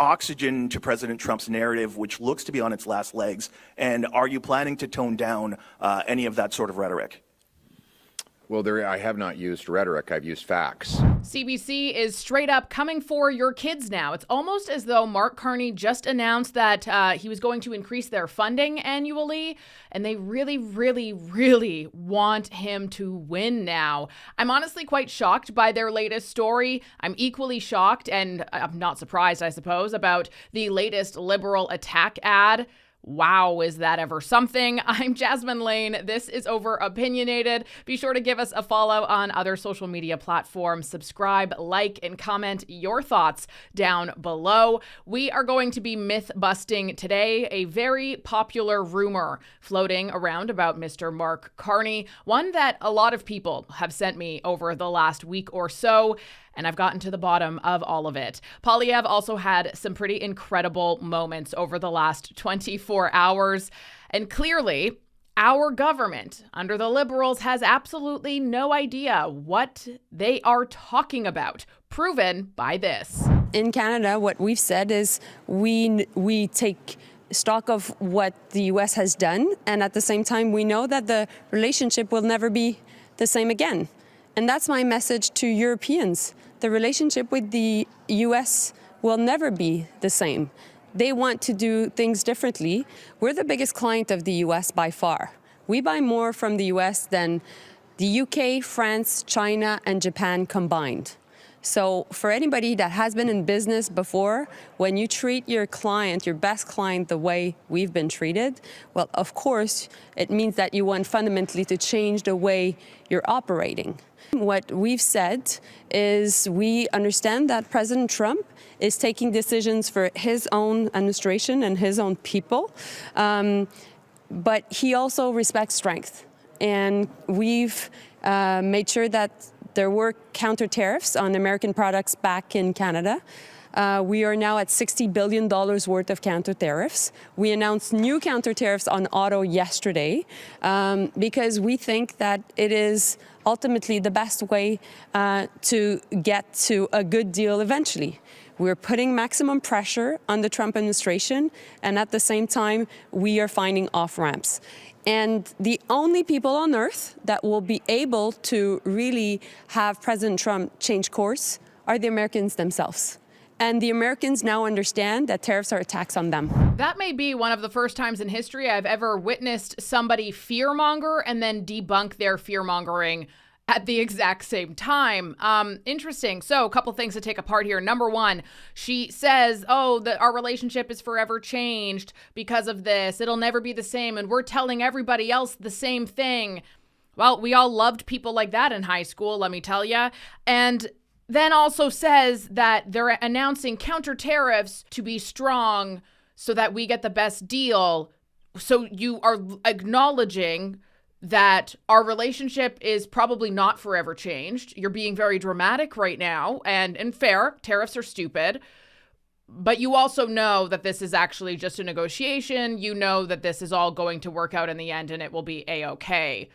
oxygen to President Trump's narrative, which looks to be on its last legs? And are you planning to tone down any of that sort of rhetoric? Well, I have not used rhetoric. I've used facts. CBC is straight up coming for your kids now. It's almost as though Mark Carney just announced that he was going to increase their funding annually, and they really, really, really want him to win now. I'm honestly quite shocked by their latest story. I'm equally shocked, and I'm not surprised, I suppose, about the latest Liberal attack ad. Wow, is that ever something? I'm Jasmine Lane. This is Over Opinionated. Be sure to give us a follow on other social media platforms. Subscribe, like, and comment your thoughts down below. We are going to be myth busting today a very popular rumor floating around about Mr. Mark Carney, one that a lot of people have sent me over the last week or so. And I've gotten to the bottom of all of it. Poilievre also had some pretty incredible moments over the last 24 hours. And clearly, our government under the Liberals has absolutely no idea what they are talking about, proven by this. In Canada, what we've said is we take stock of what the U.S. has done. And at the same time, we know that the relationship will never be the same again. And that's my message to Europeans. The relationship with the U.S. will never be the same. They want to do things differently. We're the biggest client of the U.S. by far. We buy more from the U.S. than the U.K., France, China, and Japan combined. So for anybody that has been in business before, when you treat your client, your best client, the way we've been treated, well, of course, it means that you want fundamentally to change the way you're operating. What we've said is we understand that President Trump is taking decisions for his own administration and his own people, but he also respects strength. And we've made sure that there were counter tariffs on American products back in Canada. We are now at $60 billion worth of counter tariffs. We announced new counter tariffs on auto yesterday because we think that it is ultimately the best way to get to a good deal eventually. We're putting maximum pressure on the Trump administration, and at the same time, we are finding off-ramps. And the only people on earth that will be able to really have President Trump change course are the Americans themselves. And the Americans now understand that tariffs are a tax on them. That may be one of the first times in history I've ever witnessed somebody fearmonger and then debunk their fearmongering at the exact same time. Interesting. So a couple things to take apart here. Number one, she says, that our relationship is forever changed because of this. It'll never be the same. And we're telling everybody else the same thing. Well, we all loved people like that in high school, let me tell you. And then also says that they're announcing counter tariffs to be strong so that we get the best deal. So you are acknowledging that our relationship is probably not forever changed. You're being very dramatic right now, and fair, tariffs are stupid. But you also know that this is actually just a negotiation. You know that this is all going to work out in the end and it will be a-okay.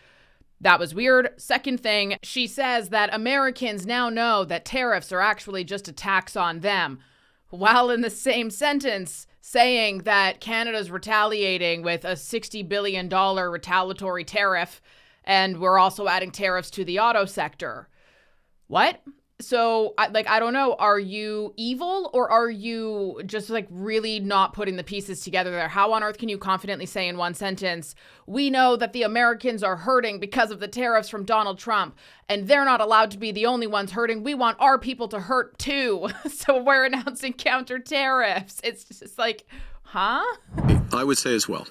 That was weird. Second thing, she says that Americans now know that tariffs are actually just a tax on them, while in the same sentence saying that Canada's retaliating with a $60 billion retaliatory tariff, and we're also adding tariffs to the auto sector. What? So, I don't know. Are you evil or are you just really not putting the pieces together there? How on earth can you confidently say in one sentence, we know that the Americans are hurting because of the tariffs from Donald Trump and they're not allowed to be the only ones hurting. We want our people to hurt too. So we're announcing counter tariffs. It's just huh? I would say as well,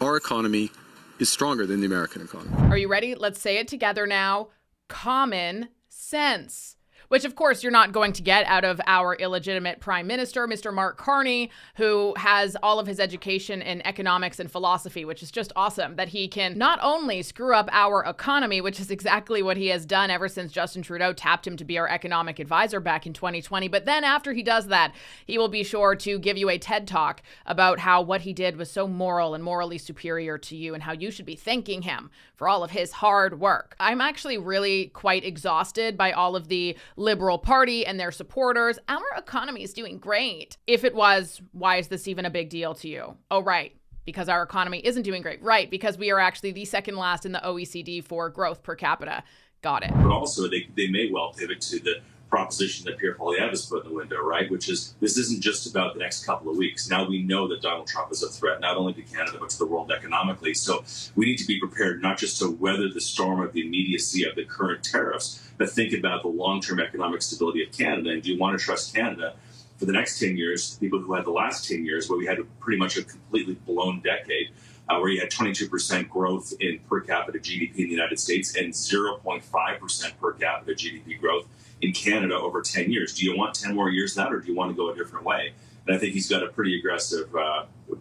our economy is stronger than the American economy. Are you ready? Let's say it together now. Common sense. Which, of course, you're not going to get out of our illegitimate prime minister, Mr. Mark Carney, who has all of his education in economics and philosophy, which is just awesome that he can not only screw up our economy, which is exactly what he has done ever since Justin Trudeau tapped him to be our economic advisor back in 2020. But then after he does that, he will be sure to give you a TED Talk about how what he did was so moral and morally superior to you and how you should be thanking him for all of his hard work. I'm actually really quite exhausted by all of the Liberal Party and their supporters. Our economy is doing great. If it was, why is this even a big deal to you? Oh, right. Because our economy isn't doing great. Right. Because we are actually the second last in the OECD for growth per capita. Got it. But also, they may well pivot to the proposition that Pierre Poilievre has put in the window, right? Which is, this isn't just about the next couple of weeks. Now we know that Donald Trump is a threat, not only to Canada, but to the world economically. So we need to be prepared not just to weather the storm of the immediacy of the current tariffs, but think about the long-term economic stability of Canada. And do you want to trust Canada for the next 10 years, people who had the last 10 years, where we had pretty much a completely blown decade, where you had 22% growth in per capita GDP in the United States and 0.5% per capita GDP growth in Canada over 10 years. Do you want 10 more years of that, or do you want to go a different way? And I think he's got a pretty aggressive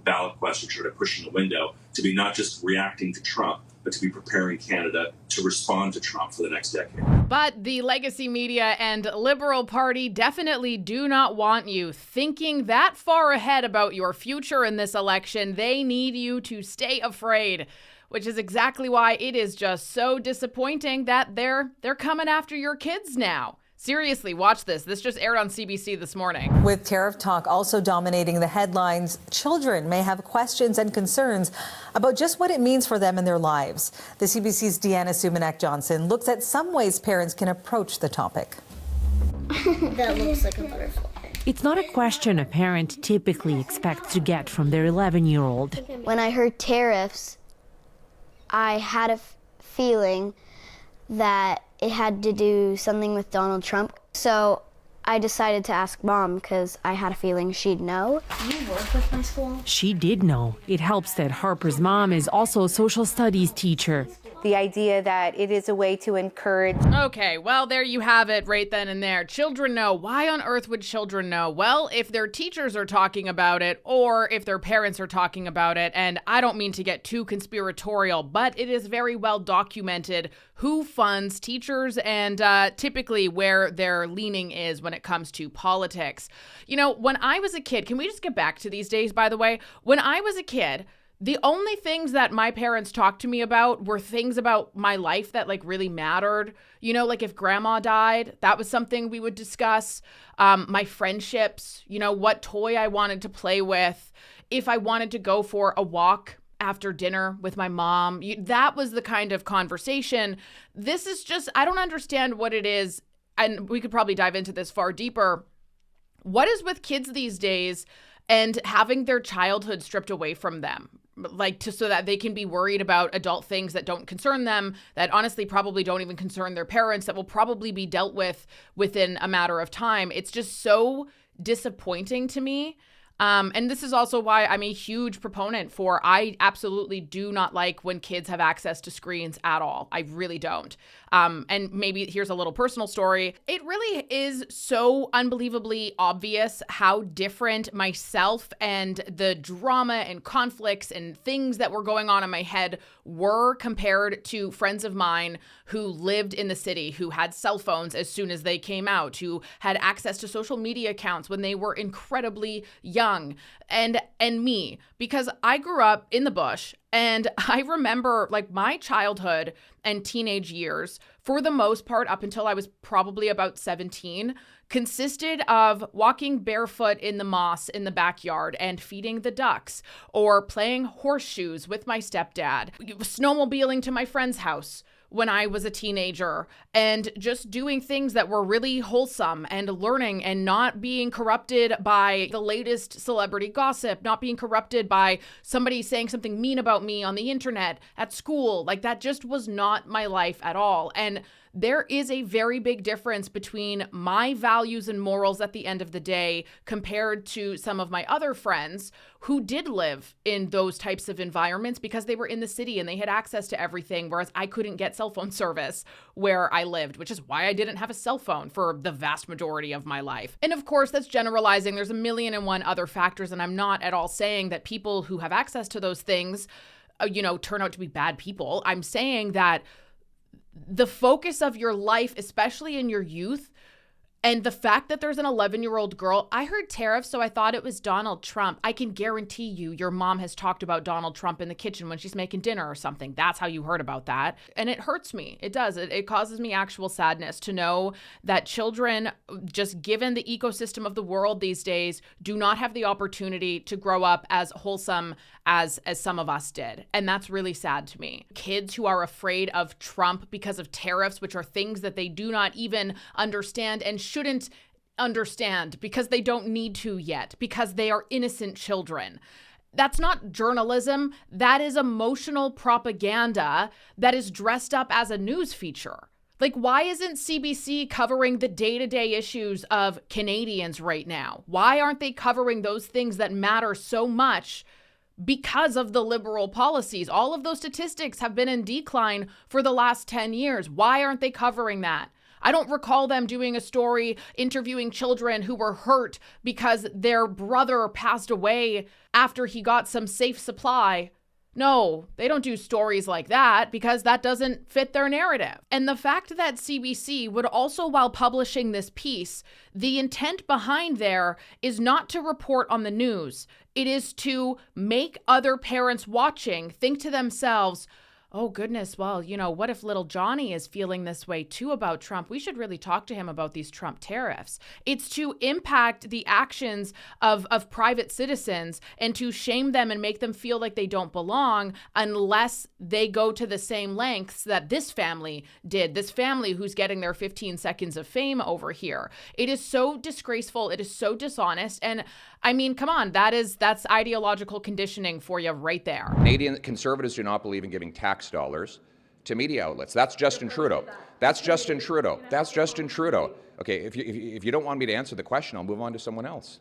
ballot question sort of pushing the window to be not just reacting to Trump, but to be preparing Canada to respond to Trump for the next decade. But the legacy media and Liberal Party definitely do not want you thinking that far ahead about your future in this election. They need you to stay afraid, which is exactly why it is just so disappointing that they're coming after your kids now. Seriously, watch this. This just aired on CBC this morning. With tariff talk also dominating the headlines, children may have questions and concerns about just what it means for them in their lives. The CBC's Deanna Sumanak-Johnson looks at some ways parents can approach the topic. That looks like a butterfly. It's not a question a parent typically expects to get from their 11-year-old. When I heard tariffs, I had a feeling that it had to do something with Donald Trump. So I decided to ask Mom because I had a feeling she'd know. Do you work with my school? She did know. It helps that Harper's mom is also a social studies teacher. The idea that it is a way to encourage. Okay, well, there you have it right then and there. Children know. Why on earth would children know? Well, if their teachers are talking about it or if their parents are talking about it, and I don't mean to get too conspiratorial, but it is very well documented who funds teachers and typically where their leaning is when it comes to politics. You know, when I was a kid, can we just get back to these days, by the way? When I was a kid, the only things that my parents talked to me about were things about my life that like really mattered. You know, like if grandma died, that was something we would discuss. My friendships, you know, what toy I wanted to play with, if I wanted to go for a walk after dinner with my mom. That was the kind of conversation. This is just, I don't understand what it is. And we could probably dive into this far deeper. What is with kids these days and having their childhood stripped away from them? Like so that they can be worried about adult things that don't concern them, that honestly probably don't even concern their parents, that will probably be dealt with within a matter of time. It's just so disappointing to me. And this is also why I'm a huge proponent for, I absolutely do not like when kids have access to screens at all. I really don't. And maybe here's a little personal story. It really is so unbelievably obvious how different myself and the drama and conflicts and things that were going on in my head were compared to friends of mine who lived in the city, who had cell phones as soon as they came out, who had access to social media accounts when they were incredibly young, and me, because I grew up in the bush. And I remember like my childhood and teenage years, for the most part, up until I was probably about 17, consisted of walking barefoot in the moss in the backyard and feeding the ducks, or playing horseshoes with my stepdad, snowmobiling to my friend's house when I was a teenager, and just doing things that were really wholesome and learning and not being corrupted by the latest celebrity gossip, not being corrupted by somebody saying something mean about me on the internet, at school. Like that just was not my life at all. And there is a very big difference between my values and morals at the end of the day compared to some of my other friends who did live in those types of environments because they were in the city and they had access to everything, whereas I couldn't get cell phone service where I lived, which is why I didn't have a cell phone for the vast majority of my life. And of course, that's generalizing. There's a million and one other factors, and I'm not at all saying that people who have access to those things, turn out to be bad people. I'm saying that the focus of your life, especially in your youth, And the fact that there's an 11-year-old girl, I heard tariffs, so I thought it was Donald Trump. I can guarantee you your mom has talked about Donald Trump in the kitchen when she's making dinner or something. That's how you heard about that. And it hurts me. It does. It causes me actual sadness to know that children, just given the ecosystem of the world these days, do not have the opportunity to grow up as wholesome as some of us did. And that's really sad to me. Kids who are afraid of Trump because of tariffs, which are things that they do not even understand and shouldn't understand because they don't need to yet, because they are innocent children. That's not journalism. That is emotional propaganda that is dressed up as a news feature. Like, why isn't CBC covering the day-to-day issues of Canadians right now? Why aren't they covering those things that matter so much because of the Liberal policies? All of those statistics have been in decline for the last 10 years. Why aren't they covering that? I don't recall them doing a story interviewing children who were hurt because their brother passed away after he got some safe supply. No, they don't do stories like that because that doesn't fit their narrative. And the fact that CBC would also, while publishing this piece, the intent behind there is not to report on the news. It is to make other parents watching think to themselves, oh goodness, well, what if little Johnny is feeling this way too about Trump? We should really talk to him about these Trump tariffs. It's to impact the actions of private citizens and to shame them and make them feel like they don't belong unless they go to the same lengths that this family did, this family who's getting their 15 seconds of fame over here. It is so disgraceful. It is so dishonest. And I mean, come on, that's ideological conditioning for you right there. Canadian conservatives do not believe in giving tax dollars to media outlets. That's Justin Trudeau. That's Justin Trudeau. That's Justin Trudeau. Okay, if you don't want me to answer the question, I'll move on to someone else.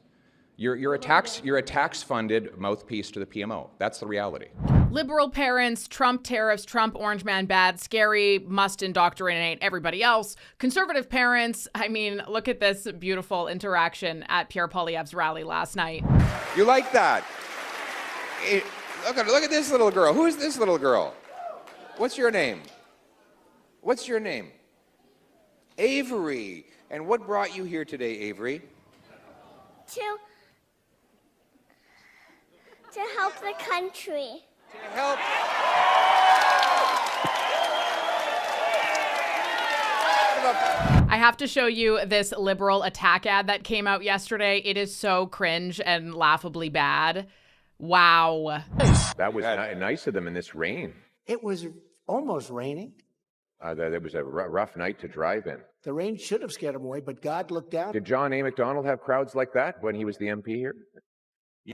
You're a tax-funded mouthpiece to the PMO. That's the reality. Liberal parents, Trump tariffs, Trump orange man bad, scary, must indoctrinate everybody else. Conservative parents, I mean, look at this beautiful interaction at Pierre Poilievre's rally last night. You like that? Look at this little girl. Who is this little girl? What's your name? What's your name? Avery. And what brought you here today, Avery? To help the country. To help. I have to show you this Liberal attack ad that came out yesterday. It is so cringe and laughably bad. Wow. That was nice of them in this rain. It was almost raining. It was a rough night to drive in. The rain should have scared them away, but God looked down. Did John A. MacDonald have crowds like that when he was the MP here?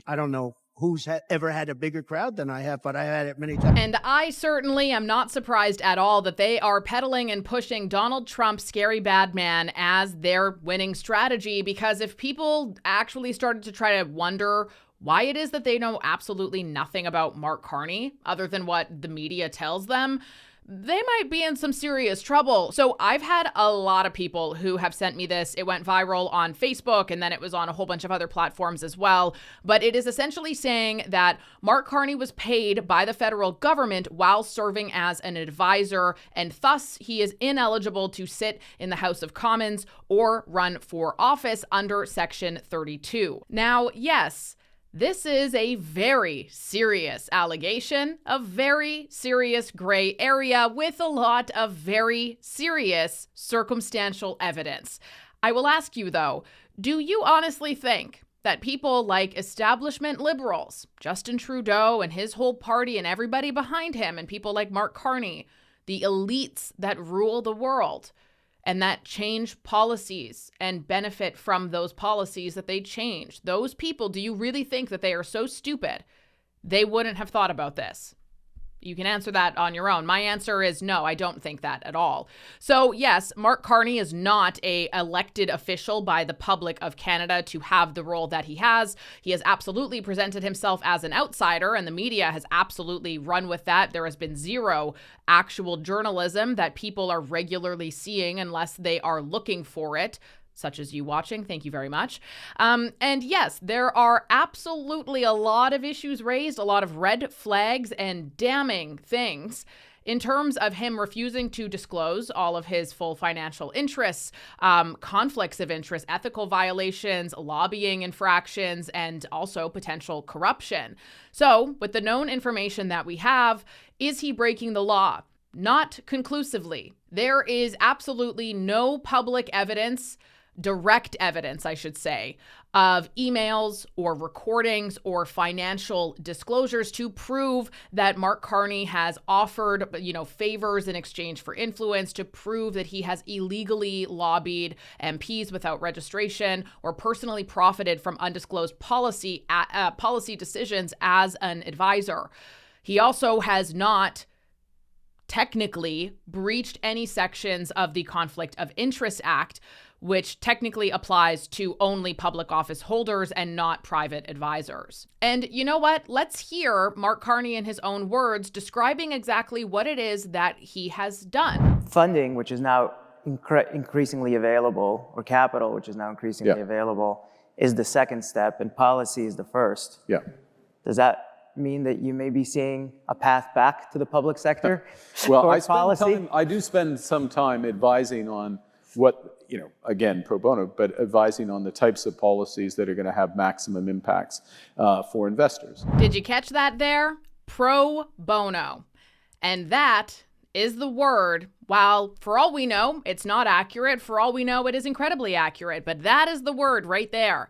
I don't know who's ever had a bigger crowd than I have, but I had it many times. And I certainly am not surprised at all that they are peddling and pushing Donald Trump's scary bad man as their winning strategy, because if people actually started to try to wonder why it is that they know absolutely nothing about Mark Carney other than what the media tells them, they might be in some serious trouble. So I've had a lot of people who have sent me this. It went viral on Facebook and then it was on a whole bunch of other platforms as well. But it is essentially saying that Mark Carney was paid by the federal government while serving as an advisor, and thus he is ineligible to sit in the House of Commons or run for office under Section 32. Now, yes, this is a very serious allegation, a very serious gray area with a lot of very serious circumstantial evidence. I will ask you, though, do you honestly think that people like establishment liberals, Justin Trudeau and his whole party and everybody behind him, and people like Mark Carney, the elites that rule the world, and that change policies and benefit from those policies that they change, those people, do you really think that they are so stupid they wouldn't have thought about this? You can answer that on your own. My answer is no, I don't think that at all. So yes, Mark Carney is not an elected official by the public of Canada to have the role that he has. He has absolutely presented himself as an outsider, and the media has absolutely run with that. There has been zero actual journalism that people are regularly seeing unless they are looking for it, such as you watching. Thank you very much. And yes, there are absolutely a lot of issues raised, a lot of red flags and damning things. in terms of him refusing to disclose all of his full financial interests, conflicts of interest, ethical violations, lobbying infractions, and also potential corruption. So, with the known information that we have, is he breaking the law? Not conclusively. There is absolutely no public evidence, direct evidence, I should say, of emails or recordings or financial disclosures to prove that Mark Carney has offered, favors in exchange for influence, to prove that he has illegally lobbied MPs without registration or personally profited from undisclosed policy decisions as an advisor. He also has not technically breached any sections of the Conflict of Interest Act, which technically applies to only public office holders and not private advisors. And you know what? Let's hear Mark Carney in his own words describing exactly what it is that he has done. Funding, which is now increasingly available, or capital, which is now increasingly available, is the second step, and policy is the first. Yeah. Does that mean that you may be seeing a path back to the public sector? Well, I do spend some time advising on what, again, pro bono, but advising on the types of policies that are going to have maximum impacts for investors. Did you catch that there? Pro bono. And that is the word. While for all we know, it's not accurate. For all we know, it is incredibly accurate. But that is the word right there.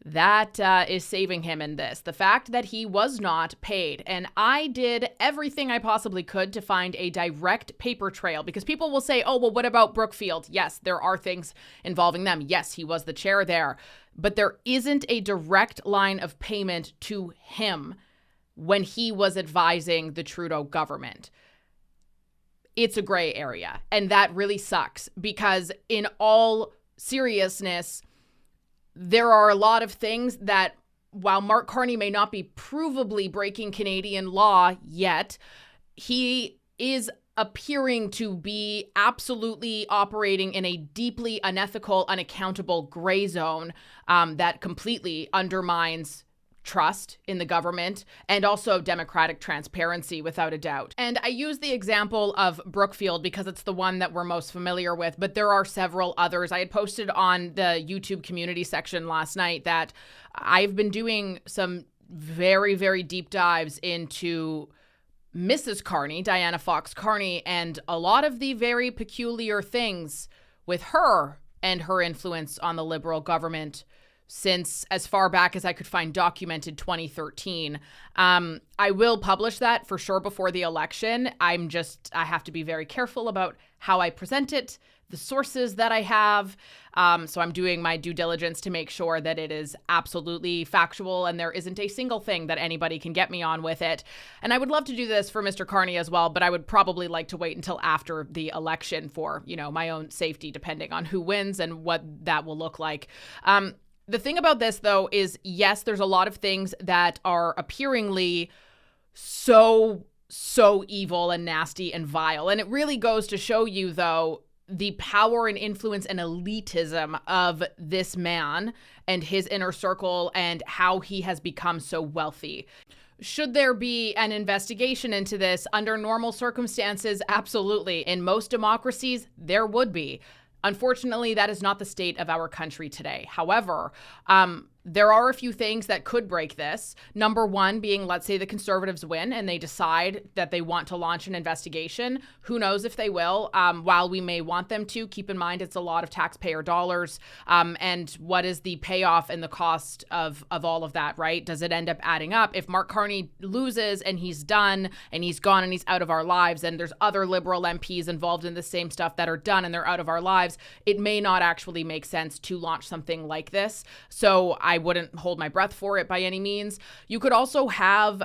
That is saving him in this. The fact that he was not paid. And I did everything I possibly could to find a direct paper trail, because people will say, oh, well, what about Brookfield? Yes, there are things involving them. Yes, he was the chair there. But there isn't a direct line of payment to him when he was advising the Trudeau government. It's a gray area. And that really sucks, because in all seriousness, there are a lot of things that, while Mark Carney may not be provably breaking Canadian law yet, he is appearing to be absolutely operating in a deeply unethical, unaccountable gray zone that completely undermines trust in the government and also democratic transparency, without a doubt. And I use the example of Brookfield because it's the one that we're most familiar with, but there are several others. I had posted on the YouTube community section last night that I've been doing some very, very deep dives into Mrs. Carney, Diana Fox Carney, and a lot of the very peculiar things with her and her influence on the Liberal government since as far back as I could find documented 2013. I will publish that for sure before the election. I have to be very careful about how I present it, the sources that I have. So I'm doing my due diligence to make sure that it is absolutely factual and there isn't a single thing that anybody can get me on with it. And I would love to do this for Mr. Carney as well, but I would probably like to wait until after the election for, my own safety, depending on who wins and what that will look like. The thing about this, though, is yes, there's a lot of things that are appearingly so evil and nasty and vile. And it really goes to show you, though, the power and influence and elitism of this man and his inner circle and how he has become so wealthy. Should there be an investigation into this under normal circumstances? Absolutely. In most democracies, there would be. Unfortunately, that is not the state of our country today. However, there are a few things that could break this. Number one being, let's say the Conservatives win and they decide that they want to launch an investigation. Who knows if they will? While we may want them to, keep in mind it's a lot of taxpayer dollars. And what is the payoff and the cost of all of that, right? Does it end up adding up? If Mark Carney loses and he's done and he's gone and he's out of our lives, and there's other Liberal MPs involved in the same stuff that are done and they're out of our lives, it may not actually make sense to launch something like this. So I wouldn't hold my breath for it by any means. You could also have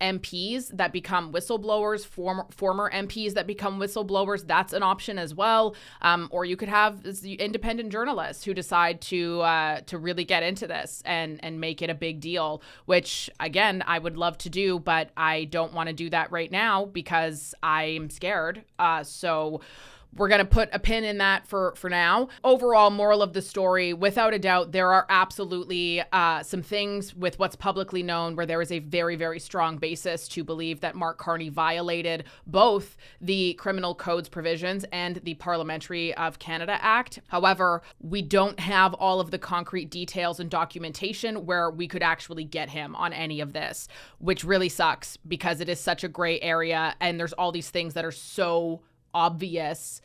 MPs that become whistleblowers, former MPs that become whistleblowers. That's an option as well. Or you could have independent journalists who decide to really get into this and make it a big deal, which, again, I would love to do, but I don't want to do that right now because I'm scared. So we're going to put a pin in that for now. Overall, moral of the story, without a doubt, there are absolutely some things with what's publicly known where there is a very, very strong basis to believe that Mark Carney violated both the Criminal Code's provisions and the Parliamentary of Canada Act. However, we don't have all of the concrete details and documentation where we could actually get him on any of this, which really sucks because it is such a gray area and there's all these things that are so obvious,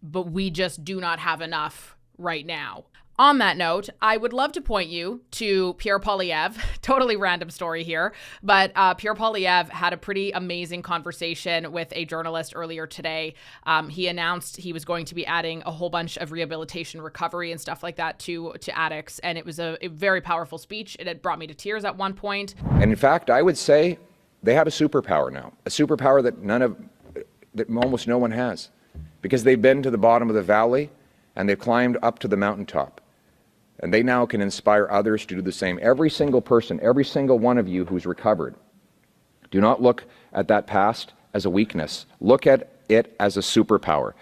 but we just do not have enough right now. On that note, I would love to point you to Pierre Poilievre. Totally random story here, but Pierre Poilievre had a pretty amazing conversation with a journalist earlier today. He announced he was going to be adding a whole bunch of rehabilitation, recovery, and stuff like that to addicts, and it was a very powerful speech. It had brought me to tears at one point. And in fact, I would say they have a superpower now, a superpower that almost no one has, because they've been to the bottom of the valley and they've climbed up to the mountaintop. And they now can inspire others to do the same. Every single person, every single one of you who's recovered, do not look at that past as a weakness. Look at it as a superpower.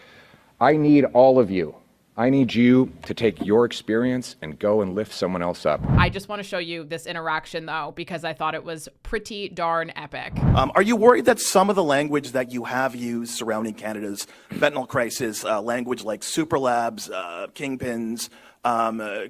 I need all of you. I need you to take your experience and go and lift someone else up. I just want to show you this interaction, though, because I thought it was pretty darn epic. Are you worried that some of the language that you have used surrounding Canada's fentanyl crisis, language like super labs, kingpins,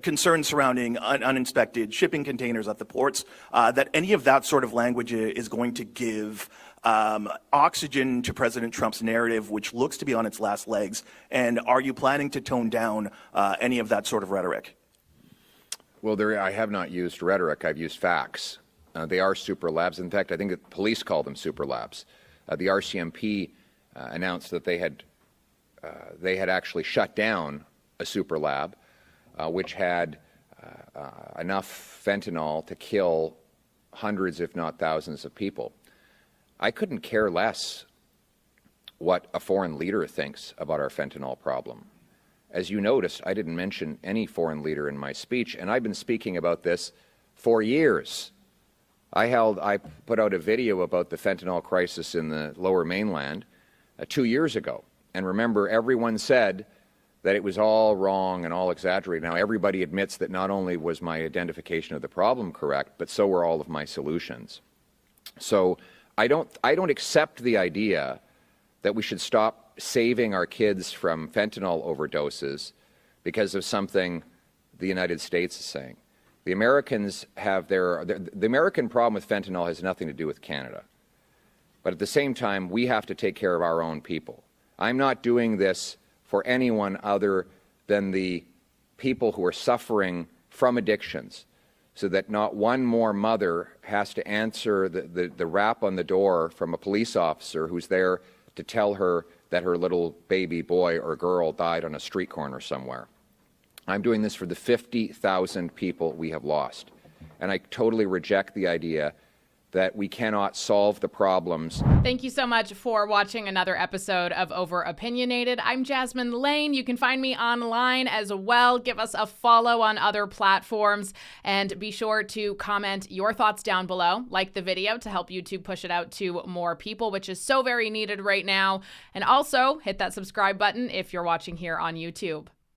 concerns surrounding uninspected shipping containers at the ports, that any of that sort of language is going to give oxygen to President Trump's narrative, which looks to be on its last legs? And are you planning to tone down any of that sort of rhetoric? Well, I have not used rhetoric. I've used facts. They are super labs. In fact, I think the police call them super labs. The RCMP announced that they had actually shut down a super lab, which had enough fentanyl to kill hundreds, if not thousands, of people. I couldn't care less what a foreign leader thinks about our fentanyl problem. As you noticed, I didn't mention any foreign leader in my speech, and I've been speaking about this for years. I put out a video about the fentanyl crisis in the Lower Mainland 2 years ago. And remember, everyone said that it was all wrong and all exaggerated. Now, everybody admits that not only was my identification of the problem correct, but so were all of my solutions. So I don't accept the idea that we should stop saving our kids from fentanyl overdoses because of something the United States is saying. The Americans have the American problem with fentanyl has nothing to do with Canada. But at the same time, we have to take care of our own people. I'm not doing this for anyone other than the people who are suffering from addictions, so that not one more mother has to answer the rap on the door from a police officer who's there to tell her that her little baby boy or girl died on a street corner somewhere. I'm doing this for the 50,000 people we have lost. And I totally reject the idea that we cannot solve the problems. Thank you so much for watching another episode of Over Opinionated. I'm Jasmine Lane. You can find me online as well. Give us a follow on other platforms and be sure to comment your thoughts down below. Like the video to help YouTube push it out to more people, which is so very needed right now. And also hit that subscribe button if you're watching here on YouTube.